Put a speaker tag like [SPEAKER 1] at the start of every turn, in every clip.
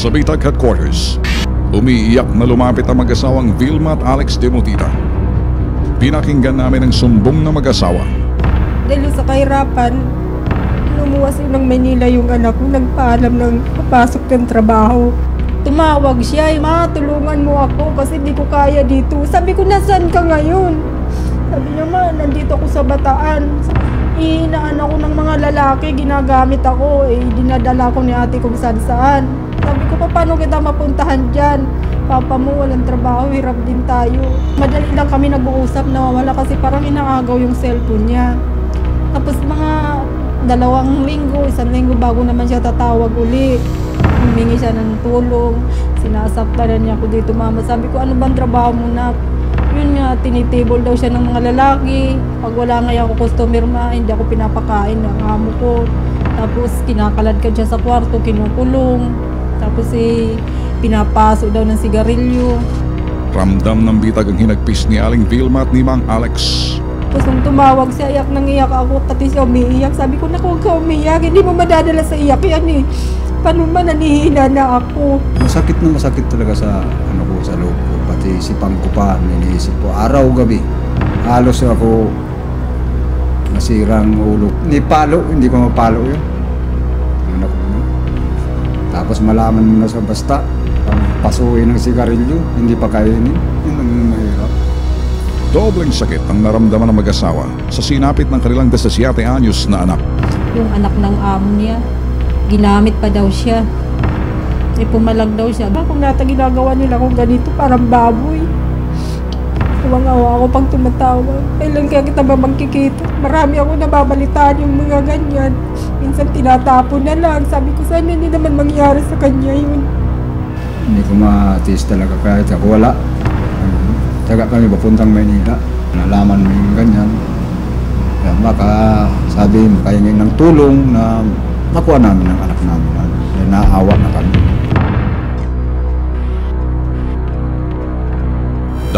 [SPEAKER 1] Sa Bitag Headquarters, umiiyak na lumapit ang mag-asawang Vilma at Alex Demotita. Pinakinggan namin ang sumbong na mag-asawa.
[SPEAKER 2] Dahil sa kahirapan, lumuwas ng Manila yung anak ko, nagpaalam ng papasok ng trabaho. Tumawag siya, "Ma, tulungan mo ako kasi di ko kaya dito." Sabi ko, "Nasaan ka ngayon?" Sabi niya, "Ma, nandito ako sa Bataan. Ihinaan ako ng mga lalaki, ginagamit ako, dinadala ko ni ate kung saan-saan." Sabi ko, "Paano kita mapuntahan dyan? Papa mo walang trabaho, hirap din tayo." Madali lang kami nag-uusap, nawawala kasi parang inaagaw yung cellphone niya. Tapos mga 2 linggo, 1 linggo bago naman siya tatawag uli. Humingi siya ng tulong, sinasaktan niya ako dito, "Mama." Sabi ko, "Ano bang trabaho mo na?" Yun nga, tinitable daw siya ng mga lalaki. Pag wala nga ako customer, ma, hindi ako pinapakain ng amo ko. Tapos kinakalad ka siya sa kwarto, kinukulong. Tapos pinapaso daw ng sigarilyo.
[SPEAKER 1] Ramdam ng bitag ang hinagpis ni Aling Vilma at ni Mang Alex.
[SPEAKER 2] Tapos nung tumawag siya, iyak nang iyak ako, pati siya umiiyak. Sabi ko, "Naku, huwag ka umiyak, hindi mo madadala sa iyak yan eh. Paano man, nanihina na ako."
[SPEAKER 3] Masakit na masakit talaga sa sa loob ko. Pati sipang ko pa, niniisip ko araw-gabi. Halos ako nasirang ulo. Hindi ko mapalo yun. Anak ko yun. Tapos malaman mo na sa basta, pasuin ng sigarilyo, hindi pa kainin. Yun ang mahirap.
[SPEAKER 1] Dobleng sakit ang naramdaman ng mag-asawa sa sinapit ng kanilang 17 anyos na anak.
[SPEAKER 2] Yung anak ng amo niya, ginamit pa daw siya. Pumalag daw siya. Bakit nata ginagawa nila kung ganito, parang baboy. Tuwang-awa ako pag tumatawag. Kailan kaya kita ba magkikita? Marami ako nababalitaan yung mga ganyan. Minsan tinatapon na lang. Sabi ko, sana hindi naman mangyari sa kanya yun.
[SPEAKER 3] Hindi ko matiis talaga kahit ako wala. Taga kami papuntang Maynila. Nalaman mo yung ganyan. Kaya baka sabi, makahingin ng tulong na makuha namin ng anak namin. Naawa na kami.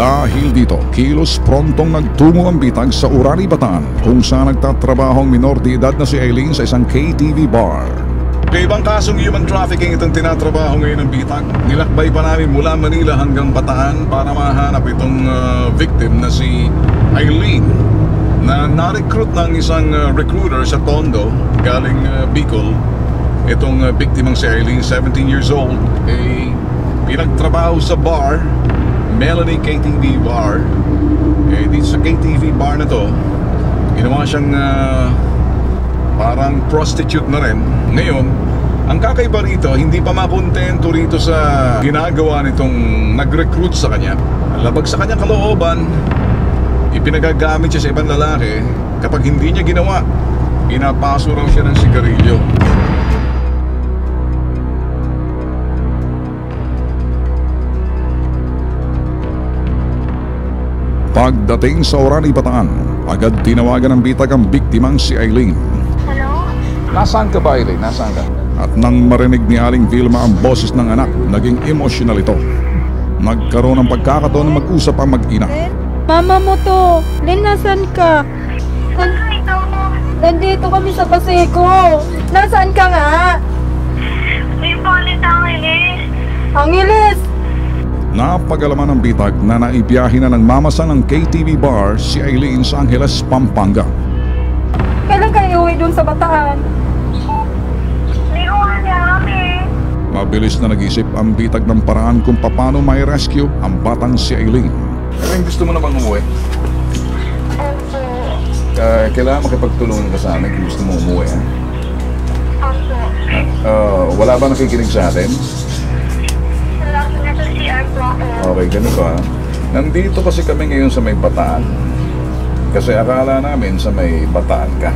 [SPEAKER 1] Dahil dito, kilos prontong nagtungo ang bitag sa Urani, Bataan, kung saan nagtatrabaho ang minor de edad na si Aileen sa isang KTV bar. Ibang kasong human trafficking itong tinatrabaho ngayon ng bitag. Nilakbay pa namin mula Manila hanggang Bataan para mahanap itong victim na si Aileen, na na-recruit ng isang recruiter sa Tondo galing Bicol. Itong biktimang si Aileen, 17 years old, pinagtrabaho sa bar, Melanie KTV Bar. Dito sa KTV bar na to, ginawa siyang parang prostitute na rin. Ngayon, ang kakaiba rito, hindi pa makontento rito sa ginagawa nitong nag-recruit sa kanya. Labag sa kanyang kalooban, ipinagagamit siya sa ibang lalaki. Kapag hindi niya ginawa, pinapaso raw siya ng sigarilyo. Pagdating sa Orani, Bataan, agad tinawagan ng bitag ang biktimang si Aileen.
[SPEAKER 4] Hello?
[SPEAKER 1] Nasaan ka ba, Aileen? Nasaan ka? At nang marinig ni Aling Vilma ang boses ng anak, naging emotional ito. Nagkaroon ng pagkakataon na mag-usap ang mag-ina.
[SPEAKER 2] "Mama mo to. Len, nasaan ka?" "Nandito kami sa Paseco." "Nasaan ka nga?"
[SPEAKER 4] May palit ang Angeles.
[SPEAKER 2] "Angeles."
[SPEAKER 1] Napagalaman ng bitag na naibiyahe na ng mamasan ng KTV bar si Aileen sa Angeles, Pampanga.
[SPEAKER 2] "Kailan kayo uwi dun sa Bataan?"
[SPEAKER 4] Hindi ko alam eh.
[SPEAKER 1] Mabilis na nag-isip ang bitag ng paraan kung paano may rescue ang batang si Aileen. Aileen, gusto mo na bang umuwi?
[SPEAKER 4] Opo.
[SPEAKER 1] Kailangan makipagtulungan ka sa amin kung gusto mo umuwi.
[SPEAKER 4] Opo.
[SPEAKER 1] Wala ba nakikinig sa atin?
[SPEAKER 4] Nasa CR po ako.
[SPEAKER 1] Okay, ganito ha. Nandito kasi kami ngayon sa may Bataan. Kasi akala namin sa may Bataan ka.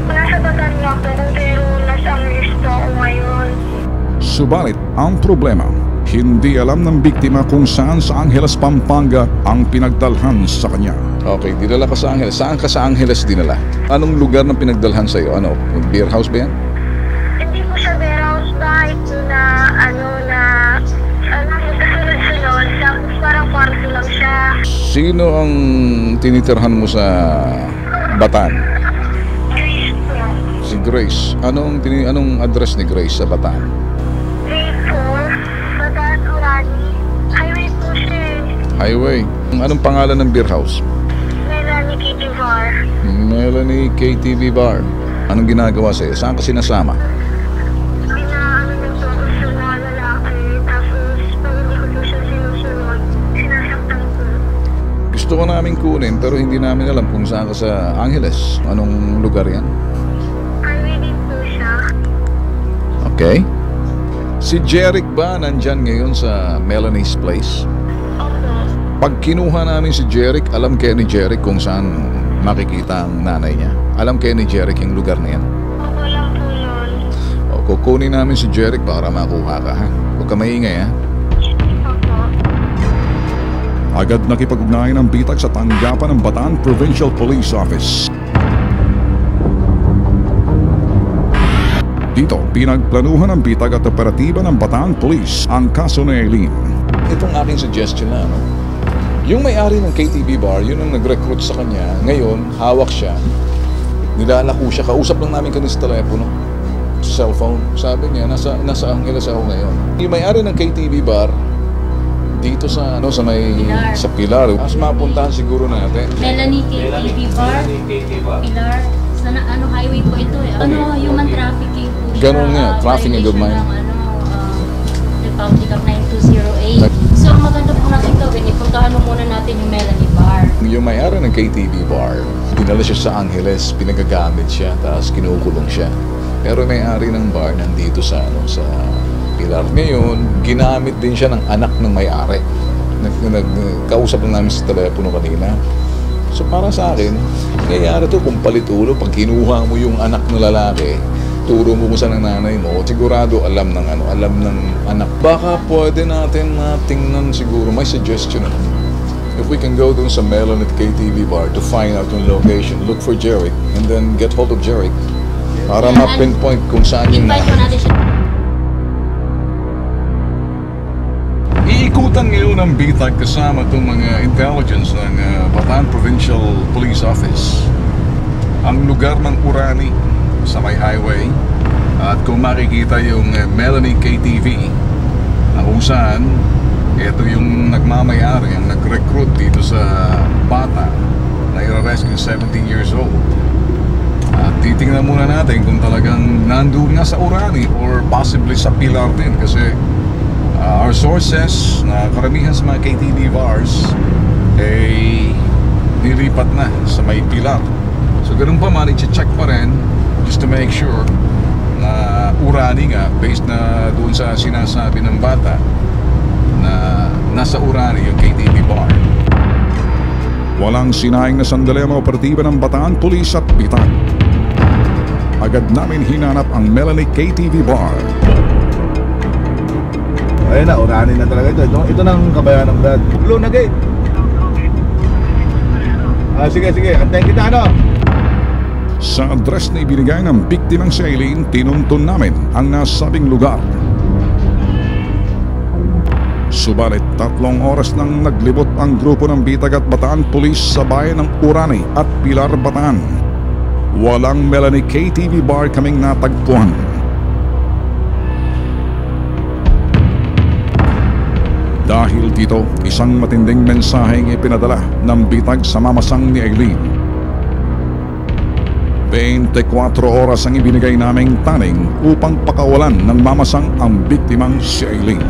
[SPEAKER 4] Nasa Bataan na po, pero nasa Angeles po ako ngayon.
[SPEAKER 1] Subalit, ang problema, hindi alam ng biktima kung saan sa Angeles, Pampanga ang pinagdalhan sa kanya. Okay, dinala ka sa Angeles. Saan ka sa Angeles dinala? Anong lugar ng pinagdalhan sa iyo? Ano? Beer house ba yan?
[SPEAKER 4] Hindi ko siya warehouse kahit na magkasunod-sunod. Tapos parang kwarto lang siya.
[SPEAKER 1] Sino ang tinitirhan mo sa Bataan?
[SPEAKER 4] Grace po.
[SPEAKER 1] Si Grace. Anong address ni Grace sa Bataan?
[SPEAKER 4] Grade 4
[SPEAKER 1] Highway. Anong pangalan ng beer house?
[SPEAKER 4] Melanie Kitty Bar.
[SPEAKER 1] Melanie KTV Bar. Anong ginagawa sa'yo? Saan ka sinasama?
[SPEAKER 4] Pinaano niyo po ako sa mga lalaki. Tapos, pag hindi ko po siya sinusunod, sinasaktan ko.
[SPEAKER 1] Gusto ko namin kunin pero hindi namin alam kung saan ka sa Angeles. Anong lugar yan?
[SPEAKER 4] Highway din po siya.
[SPEAKER 1] Okay. Si Jeric ba nandyan ngayon sa Melanie's Place?
[SPEAKER 4] Opo.
[SPEAKER 1] Pag kinuha namin si Jeric, alam kaya ni Jeric kung saan makikita ang nanay niya. Alam kaya ni Jeric yung lugar na yan.
[SPEAKER 4] Opo lang po yun.
[SPEAKER 1] O, kukunin namin si Jeric para makuha ka, ha? Huwag ka maingay, ha?
[SPEAKER 4] Opo.
[SPEAKER 1] Agad nakipag-ugnayan ng bitag sa tanggapan ng Bataan Provincial Police Office. Dito, pinagplanuhan ng bitag at operatiba ng Bataan Police ang kaso ni Eileen. Itong aking suggestion na, no? Yung may-ari ng KTV Bar, yun ang nag-recruit sa kanya. Ngayon, hawak siya. Nilalako siya. Kausap lang namin kanina sa telepono. Sa cellphone. Sabi niya, nasa Angeles ako ngayon. Yung may-ari ng KTV Bar, dito sa
[SPEAKER 5] Pilar.
[SPEAKER 1] sa Pilar. Mas mapuntahan siguro natin.
[SPEAKER 5] Melanie KTV Bar. Pilar. Sa highway po ito eh. Human trafficking po siya.
[SPEAKER 1] Ganun nga, trafficking of
[SPEAKER 5] Violation
[SPEAKER 1] mind.
[SPEAKER 5] ng Republic of 9208. So, maganda po natin gawin. Ipuntahan mo muna natin yung Melanie Bar.
[SPEAKER 1] Yung may-ari ng KTV Bar, dinala siya sa Angeles, pinagagamit siya, tapos kinukulong siya. Pero may-ari ng bar nandito sa Pilar. Ngayon, ginamit din siya ng anak ng may-ari. Nagkausap lang namin sa telepono kanina. So para sa akin, nangyayari to kung palitulo. Pag kinuha mo yung anak ng lalaki, turo mo kung saan ang nanay mo, sigurado alam ng anak. Baka pwede natin tingnan siguro, may suggestion na. If we can go dun sa Melon at KTV Bar to find out yung location, look for Jeric, and then get hold of Jeric para ma-pinpoint kung saan yung
[SPEAKER 5] Invite mo
[SPEAKER 1] nanay.
[SPEAKER 5] natin siya.
[SPEAKER 1] Iikutan ngayon ng bitag kasama itong mga intelligence ng Bataan Provincial Police Office ang lugar ng Urani sa may highway, at kung makikita yung Melanie KTV na kung saan ito yung nagmamayari, ang nag-recruit dito sa bata na i-arrest yung 17 years old. At titingnan muna natin kung talagang nandun nga sa Urani or possibly sa Pilar din, kasi our sources na karamihan sa mga KTV bars ay nilipat na sa may Pilar. So ganun pa man, i-check pa rin just to make sure na Urani nga, based na doon sa sinasabi ng bata na nasa Urani yung KTV bar. Walang sinayang na sandali ang operatiba ng Bataan Police at bitag. Agad namin hinanap ang Melanie KTV Bar.
[SPEAKER 6] Ayun na, Urani na talaga ito. Ito na ang kabayan ng Brad. Blue na gate. Sige. Antayin kita, ano?
[SPEAKER 1] Sa address na ibinigay ng biktimang si Eileen, tinuntun namin ang nasabing lugar. Subalit 3 oras nang naglibot ang grupo ng bitag at Bataan Police sa bayan ng Urani at Pilar, Bataan. Walang Melanie KTV Bar kaming natagpuan. Dahil dito, isang matinding mensaheng ipinadala ng bitag sa mamasang ni Eileen. 24 oras ang ibinigay naming taning upang pakawalan ng mamasang ang biktimang si Eileen.